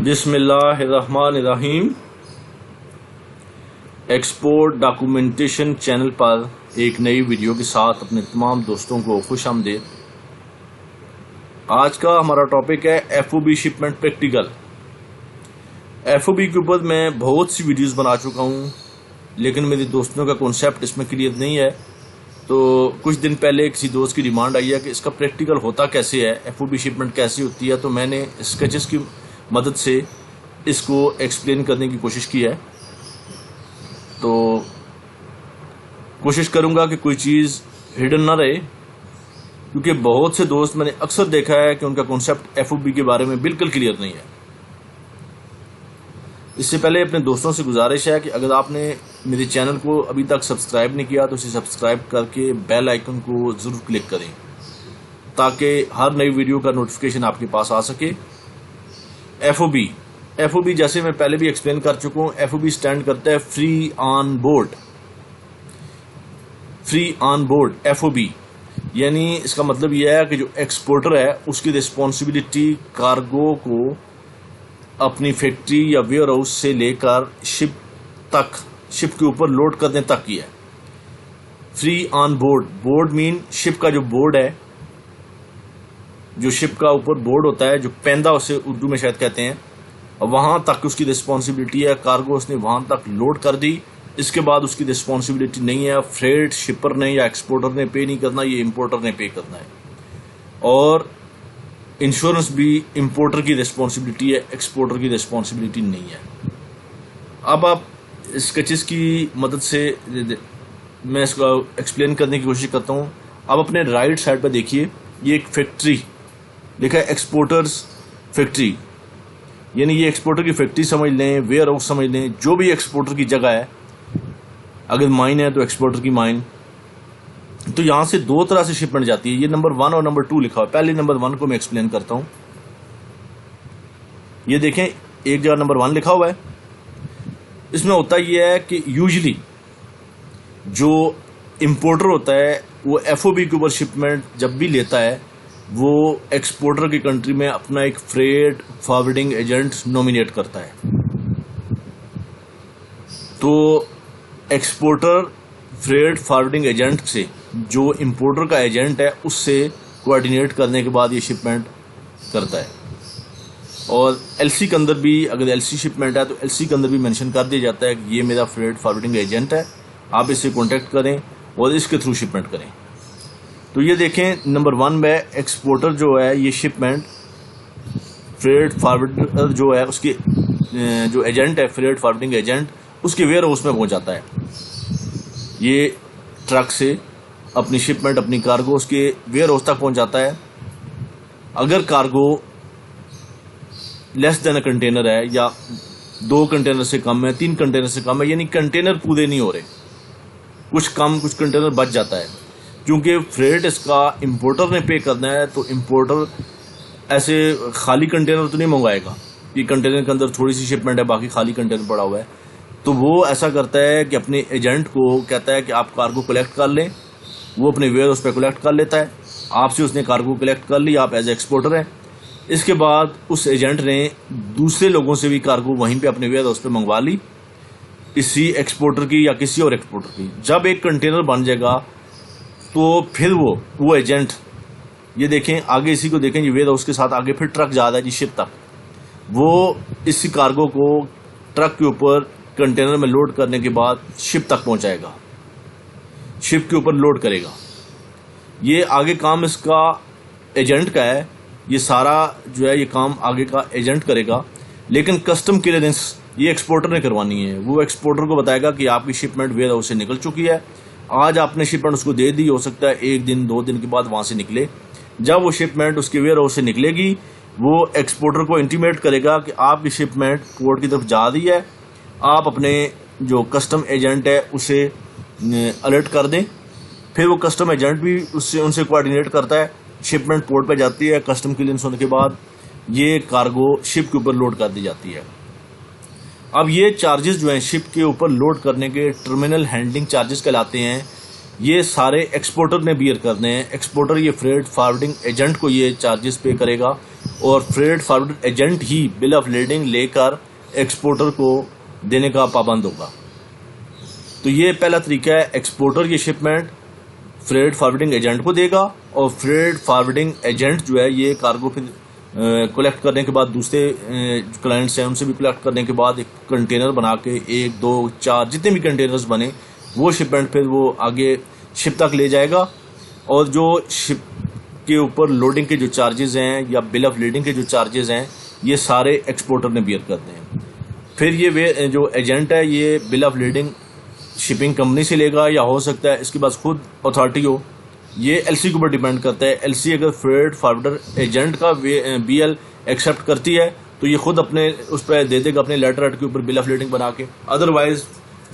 बिस्मिल्लाहिर्रहमानिर्रहीम। Export documentation channel पर एक नई वीडियो के साथ अपने तमाम दोस्तों को खुश आमदीद। आज का हमारा टॉपिक है एफओबी शिपमेंट प्रैक्टिकल। एफओबी के ऊपर मैं बहुत सी वीडियोस बना चुका हूं, लेकिन मेरे दोस्तों का कॉन्सेप्ट इसमें क्लियर नहीं है। तो कुछ दिन पहले किसी दोस्त की डिमांड आई है कि इसका प्रैक्टिकल होता कैसे है, एफओबी शिपमेंट कैसे होती है। तो मैंने स्केचेस की मदद से इसको एक्सप्लेन करने की कोशिश की है। तो कोशिश करूंगा कि कोई चीज़ हिडन ना रहे, क्योंकि बहुत से दोस्त मैंने अक्सर देखा है कि उनका कॉन्सेप्ट एफओबी के बारे में बिल्कुल क्लियर नहीं है। इससे पहले अपने दोस्तों से गुजारिश है कि अगर आपने मेरे चैनल को अभी तक सब्सक्राइब नहीं किया तो इसे सब्सक्राइब करके बेल आइकन को ज़रूर क्लिक करें, ताकि हर नई वीडियो का नोटिफिकेशन आपके पास आ सके। एफओबी जैसे मैं पहले भी एक्सप्लेन कर चुका हूं, एफओबी स्टैंड करता है फ्री ऑन बोर्ड एफओबी। यानी इसका मतलब यह है कि जो एक्सपोर्टर है उसकी रिस्पॉन्सिबिलिटी कार्गो को अपनी फैक्ट्री या वेयर हाउस से लेकर शिप के ऊपर लोड करने तक की है। Free on board mean ship का जो बोर्ड है, जो शिप का ऊपर बोर्ड होता है, जो पेंदा उसे उर्दू में शायद कहते हैं, वहां तक उसकी रिस्पॉन्सिबिलिटी है। कार्गो उसने वहां तक लोड कर दी, इसके बाद उसकी रिस्पॉन्सिबिलिटी नहीं है। फ्रेट शिपर ने या एक्सपोर्टर ने पे नहीं करना, ये इंपोर्टर ने पे करना है। और इंश्योरेंस भी इंपोर्टर की रिस्पॉन्सिबिलिटी है, एक्सपोर्टर की रिस्पॉन्सिबिलिटी नहीं है। अब आप स्केचेस की मदद से मैं इसको एक्सप्लेन करने की कोशिश करता हूं। अब अपने राइट साइड पर देखिए, ये एक फैक्ट्री लिखा है, एक्सपोर्टर्स फैक्ट्री। यानी ये एक्सपोर्टर की फैक्ट्री समझ लें, वेयर हाउस समझ लें, जो भी एक्सपोर्टर की जगह है। अगर माइन है तो एक्सपोर्टर की माइन। तो यहां से दो तरह से शिपमेंट जाती है। ये नंबर 1 और नंबर 2 लिखा हुआ है। पहले नंबर 1 को मैं एक्सप्लेन करता हूं। ये देखें, एक जगह नंबर 1 लिखा हुआ है। इसमें होता यह है कि यूजली जो इंपोर्टर होता है वो एफओबी के ऊपर शिपमेंट जब भी लेता है, वो एक्सपोर्टर की कंट्री में अपना एक फ्रेट फॉरवर्डिंग एजेंट नॉमिनेट करता है। तो एक्सपोर्टर फ्रेट फॉरवर्डिंग एजेंट से, जो इंपोर्टर का एजेंट है, उससे कोऑर्डिनेट करने के बाद ये शिपमेंट करता है। और एलसी के अंदर भी, अगर एलसी शिपमेंट है तो एलसी के अंदर भी मेंशन कर दिया जाता है कि ये मेरा फ्रेट फॉरवर्डिंग एजेंट है, आप इससे कॉन्टेक्ट करें और इसके थ्रू शिपमेंट करें। तो ये देखें, नंबर 1 में एक्सपोर्टर जो है, ये शिपमेंट फ्रेट फॉरवर्डर जो है, उसके जो एजेंट है, फ्रेट फॉरवर्डिंग एजेंट, उसके वेयर हाउस में पहुंच जाता है। ये ट्रक से अपनी शिपमेंट, अपनी कार्गो उसके वेयर हाउस तक पहुंच जाता है। अगर cargo less than a container है, या 2 कंटेनर से कम है, 3 कंटेनर से कम है, यानी कंटेनर पूरे नहीं हो रहे, कुछ कम, कुछ कंटेनर बच जाता है, क्योंकि फ्रेट इसका इंपोर्टर ने पे करना है। तो इंपोर्टर ऐसे खाली कंटेनर तो नहीं मंगवाएगा कि कंटेनर के अंदर थोड़ी सी शिपमेंट है, बाकी खाली कंटेनर पड़ा हुआ है। तो वो ऐसा करता है कि अपने एजेंट को कहता है कि आप कार्गो कलेक्ट कर लें। वो अपने वेयर हाउस पे कलेक्ट कर लेता है, आपसे उसने कार्गो कलेक्ट कर ली, आप एज एक्सपोर्टर हैं। इसके बाद उस एजेंट ने दूसरे लोगों से भी कार्गो वहीं पे अपने वेयर हाउस पे मंगवा ली, किसी एक्सपोर्टर की या किसी और एक्सपोर्टर की। जब एक कंटेनर बन जाएगा तो फिर वो एजेंट, ये देखें आगे, इसी को देखें, ये वेयर हाउस के साथ आगे फिर ट्रक जा रहा है जी शिप तक। वो इसी कार्गो को ट्रक के ऊपर कंटेनर में लोड करने के बाद शिप तक पहुंचाएगा, शिप के ऊपर लोड करेगा। ये आगे काम इसका एजेंट का है, ये सारा जो है ये काम आगे का एजेंट करेगा। लेकिन कस्टम क्लियरेंस ये एक्सपोर्टर ने करवानी है। वो एक्सपोर्टर को बताएगा कि आपकी शिपमेंट वेयर हाउस से निकल चुकी है, आज आपने शिपमेंट उसको दे दी, हो सकता है 1 दिन 2 दिन के बाद वहां से निकले। जब वो शिपमेंट उसके वेयर हाउस से निकलेगी, वो एक्सपोर्टर को इंटीमेट करेगा कि आपकी शिपमेंट पोर्ट की तरफ जा रही है, आप अपने जो कस्टम एजेंट है उसे अलर्ट कर दें। फिर वो कस्टम एजेंट भी उनसे कोऑर्डिनेट करता है, शिपमेंट पोर्ट पे जाती है। कस्टम क्लियरेंस होने के बाद ये कार्गो शिप के ऊपर लोड कर दी जाती है। अब ये चार्जेस जो हैं शिप के ऊपर लोड करने के, टर्मिनल हैंडलिंग चार्जेस कहलाते हैं। ये सारे एक्सपोर्टर ने बियर करने हैं। एक्सपोर्टर ये फ्रेट फॉरवर्डिंग एजेंट को ये चार्जेस पे करेगा और freight forwarding agent he bill of leading लेकर एक्सपोर्टर को देने का पाबंद होगा। तो ये पहला तरीका है, एक्सपोर्टर ये शिपमेंट फ्रेट फॉरवर्डिंग एजेंट को देगा और फ्रेट फॉरवर्डिंग एजेंट जो है ये कार्गो फिर कलेक्ट करने के बाद दूसरे क्लाइंट्स हैं उनसे भी कलेक्ट करने के बाद एक कंटेनर बना के 1, 2, 4 जितने भी कंटेनर्स बने वो शिपमेंट फिर वो आगे शिप तक ले जाएगा और जो शिप के ऊपर लोडिंग के जो चार्जेस हैं या बिल ऑफ लीडिंग के जो चार्जेस हैं ये सारे एक्सपोर्टर ने बियर करते हैं। फिर ये जो एजेंट है ये bill of leading shipping company से लेगा या हो सकता है इसके पास खुद अथॉरिटी हो, ये एलसी के ऊपर डिपेंड करता है। एलसी अगर फ्रेट फॉरवर्डर एजेंट का बीएल एक्सेप्ट करती है तो ये खुद अपने उस पर दे देगा अपने लेटर के ऊपर बिल ऑफ लीडिंग बना के, अदरवाइज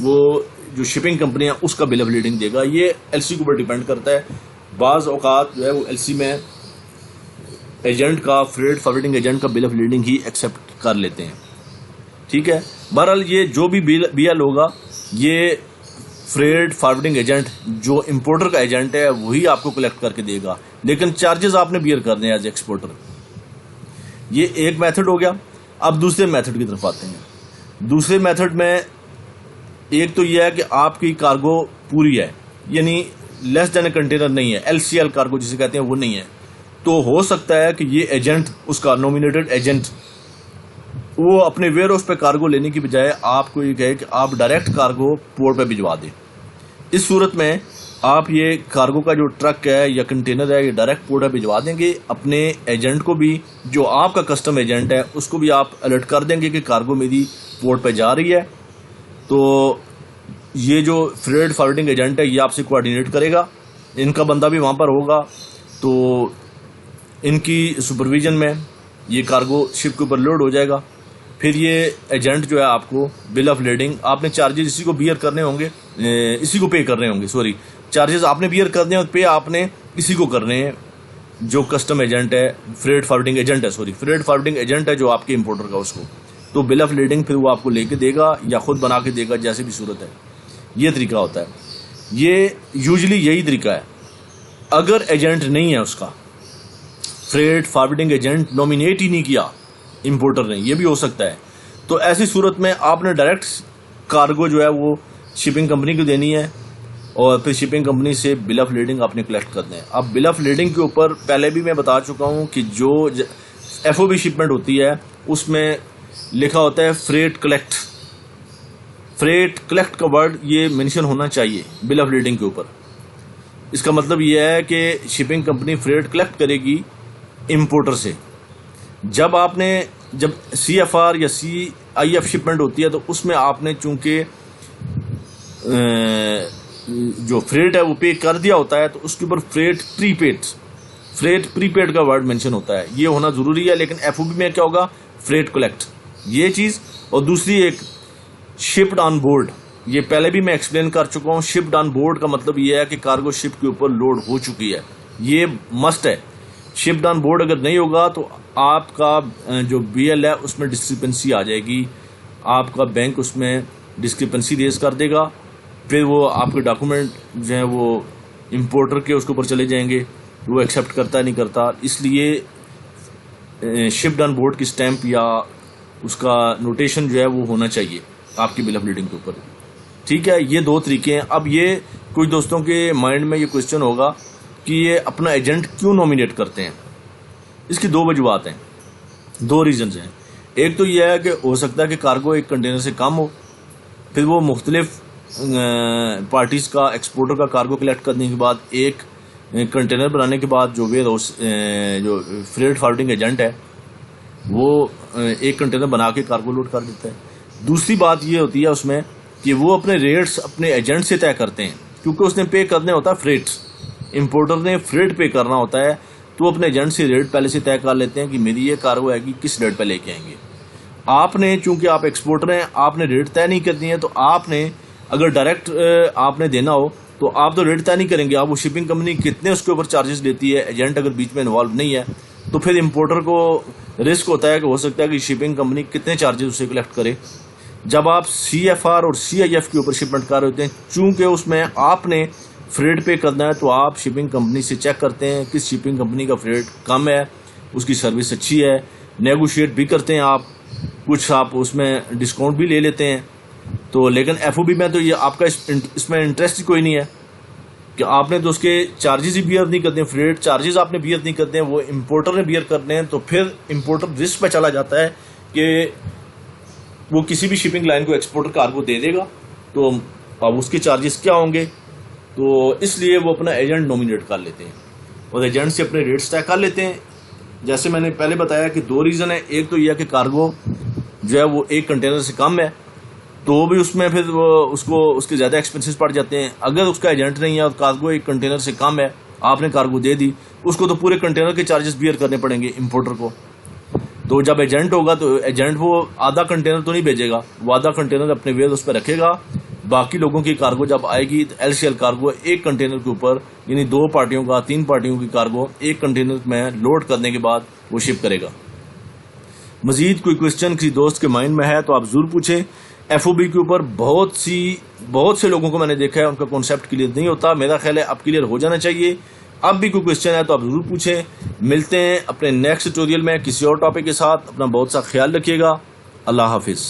वो जो शिपिंग कंपनी है उसका बिल ऑफ लीडिंग देगा। ये एलसी के ऊपर डिपेंड करता है। बाज औकात जो है वो एलसी में एजेंट का फ्रेट फॉरवर्डिंग एजेंट का बिल ऑफ लीडिंग ही एक्सेप्ट कर लेते हैं। ठीक है, बहरहाल ये जो भी बीएल होगा ये फ्रेट फॉरवर्डिंग एजेंट जो इंपोर्टर का एजेंट है वही आपको कलेक्ट करके देगा, लेकिन चार्जेस आपने बियर करने हैं एज एक्सपोर्टर। ये एक मेथड हो गया। अब दूसरे मेथड की तरफ आते हैं। दूसरे मेथड में एक तो यह है कि आपकी कार्गो पूरी है, यानी लेस देन कंटेनर नहीं है, एलसीएल कार्गो जिसे कहते हैं वो नहीं है, तो हो सकता है कि ये एजेंट उसका नॉमिनेटेड एजेंट वो अपने वेयर हाउस पे कार्गो लेने की बजाय आपको ये कहे कि आप डायरेक्ट कार्गो पोर्ट पे भिजवा दें। इस सूरत में आप ये कार्गो का जो ट्रक है या कंटेनर है ये डायरेक्ट पोर्ट पे भिजवा देंगे। अपने एजेंट को भी जो आपका कस्टम एजेंट है उसको भी आप अलर्ट कर देंगे कि कार्गो मेरी पोर्ट पे जा रही है। तो ये जो फ्रेट फॉरवर्डिंग एजेंट है ये आपसे कोऑर्डिनेट करेगा, इनका बंदा भी वहाँ पर होगा, तो इनकी सुपरविजन में ये कार्गो शिप के ऊपर लोड हो जाएगा। फिर ये एजेंट जो है आपको बिल ऑफ लीडिंग, आपने चार्जेस इसी को बियर करने होंगे, इसी को पे करने होंगे, सॉरी चार्जेस आपने बियर करने हैं, पे आपने इसी को करने हैं जो कस्टम एजेंट है, फ्रेट फॉरवर्डिंग एजेंट है, सॉरी फ्रेट फॉरवर्डिंग एजेंट है जो आपके इंपोर्टर का उसको, तो बिल ऑफ लीडिंग फिर वो आपको लेके देगा या खुद बना के देगा, जैसे भी सूरत है। ये तरीका होता है, ये यूजुअली यही तरीका है। अगर एजेंट नहीं है उसका, फ्रेट फॉरवर्डिंग एजेंट नॉमिनेट ही नहीं किया इंपोर्टर ने, ये भी हो सकता है, तो ऐसी सूरत में आपने डायरेक्ट कार्गो जो है वो शिपिंग कंपनी को देनी है और फिर शिपिंग कंपनी से बिल ऑफ लीडिंग आपने कलेक्ट करना है। अब बिल ऑफ लीडिंग के ऊपर पहले भी मैं बता चुका हूं कि जो एफओबी शिपमेंट होती है उसमें लिखा होता है फ्रेट कलेक्ट। फ्रेट कलेक्ट का वर्ड ये मेंशन होना चाहिए बिल ऑफ लीडिंग के ऊपर। इसका मतलब यह है कि शिपिंग कंपनी फ्रेट कलेक्ट करेगी इंपोर्टर से। जब CFR या CIF शिपमेंट होती है तो उसमें आपने चूंकि जो फ्रेट है वो पे कर दिया होता है, तो उसके ऊपर फ्रेट प्रीपेड का वर्ड मेंशन होता है, ये होना जरूरी है। लेकिन एफओबी में क्या होगा, फ्रेट कलेक्ट, ये चीज। और दूसरी एक शिप्ड ऑन बोर्ड, ये पहले भी मैं एक्सप्लेन कर चुका हूं। शिप्ड ऑन बोर्ड का मतलब ये है कि कार्गो शिप के ऊपर लोड हो चुकी है, ये मस्ट है। शिप्ड ऑन बोर्ड अगर नहीं होगा तो आपका जो बीएल है उसमें डिस्क्रिपेंसी आ जाएगी, आपका बैंक उसमें डिस्क्रिपेंसी रेज कर देगा, फिर वो आपके डॉक्यूमेंट जो है वो इंपोर्टर के उसके ऊपर चले जाएंगे, वो एक्सेप्ट करता नहीं करता। इसलिए शिप्ड ऑन बोर्ड की स्टैंप या उसका नोटेशन जो है वो होना चाहिए आपकी बिल ऑफ लीडिंग के ऊपर। ठीक है, ये दो तरीके हैं। अब ये कुछ दोस्तों के माइंड में ये क्वेश्चन होगा कि ये अपना एजेंट क्यों नॉमिनेट करते हैं। इसकी दो वजूहत हैं, दो रीजंस हैं। एक तो यह है कि हो सकता है कि कार्गो एक कंटेनर से कम हो, फिर वो मुख्तलिफ पार्टीज का, एक्सपोर्टर का कार्गो कलेक्ट करने के बाद एक कंटेनर बनाने के बाद जो वेयर हाउस जो फ्रेट फॉरवर्डिंग एजेंट है वो एक कंटेनर बना के कार्गो लोड कर देता है। दूसरी बात ये होती है उसमें कि वो अपने रेट्स अपने एजेंट से तय करते हैं, क्योंकि उसने पे करने होता है फ्रेट, इंपोर्टर ने फ्रेट पे करना होता है, तो अपने एजेंट से रेट पहले से तय कर लेते हैं कि मेरी ये कार्गो आएगी, किस रेट पे लेके आएंगे। आपने चूंकि आप एक्सपोर्टर हैं, आपने रेट तय नहीं करनी है, तो आपने अगर डायरेक्ट आपने देना हो तो आप तो रेट तय नहीं करेंगे, आप वो शिपिंग कंपनी कितने उसके ऊपर चार्जेस लेती है, एजेंट अगर बीच में इन्वॉल्व नहीं है तो फिर इंपोर्टर को रिस्क होता है कि हो सकता है कि शिपिंग कंपनी कितने चार्जेस उससे कलेक्ट करे। जब आप CFR और CIF के ऊपर शिपमेंट कर रहे होते हैं, चूंकि उसमें आपने फ्रेट पे करना है तो आप शिपिंग कंपनी से चेक करते हैं किस शिपिंग कंपनी का फ्रेट कम है, उसकी सर्विस अच्छी है, नेगोशिएट भी करते हैं आप, कुछ आप उसमें डिस्काउंट भी ले लेते हैं। तो लेकिन एफओबी में तो ये आपका इसमें इंटरेस्ट ही कोई नहीं है कि आपने तो उसके चार्जेस ही बियर नहीं करते हैं, फ्रेट चार्जेस आपने बियर नहीं करते हैं, वो इम्पोर्टर ने बियर करने हैं। तो फिर इम्पोर्टर रिस्क पे चला जाता है कि वो किसी भी शिपिंग लाइन को एक्सपोर्टर कार्गो दे देगा, तो अब उसके चार्जेस क्या होंगे। तो इसलिए वो अपना एजेंट नॉमिनेट कर लेते हैं और एजेंट से अपने रेट्स तय कर लेते हैं। जैसे मैंने पहले बताया कि 2 रीज़न है, एक तो यह है कि कार्गो जो है वो 1 कंटेनर से कम है, तो भी उसमें फिर वो उसको उसके ज़्यादा एक्सपेंसेस पड़ जाते हैं। अगर उसका एजेंट नहीं है और कार्गो 1 कंटेनर से कम है, आपने कार्गो दे दी, उसको तो पूरे कंटेनर के चार्जेस बियर करने पड़ेंगे इम्पोर्टर को। तो जब एजेंट होगा तो एजेंट वो आधा कंटेनर तो नहीं भेजेगा, वो आधा कंटेनर अपने वेयर उस पर रखेगा, बाकी लोगों की कार्गो जब आएगी तो एलसीएल कार्गो 1 कंटेनर के ऊपर, यानी 2 पार्टियों का 3 पार्टियों की कार्गो 1 कंटेनर में लोड करने के बाद वो शिप करेगा। मजीद कोई क्वेश्चन किसी दोस्त के माइंड में है तो आप जरूर पूछें। एफओबी के ऊपर बहुत से लोगों को मैंने देखा है उनका कॉन्सेप्ट क्लियर नहीं होता, मेरा ख्याल है अब क्लियर हो जाना चाहिए। अब भी कोई क्वेश्चन है तो आप जरूर पूछें। मिलते हैं अपने नेक्स्ट ट्यूटोरियल में किसी और टॉपिक के साथ। अपना बहुत सा ख्याल रखिएगा। अल्लाह हाफिज।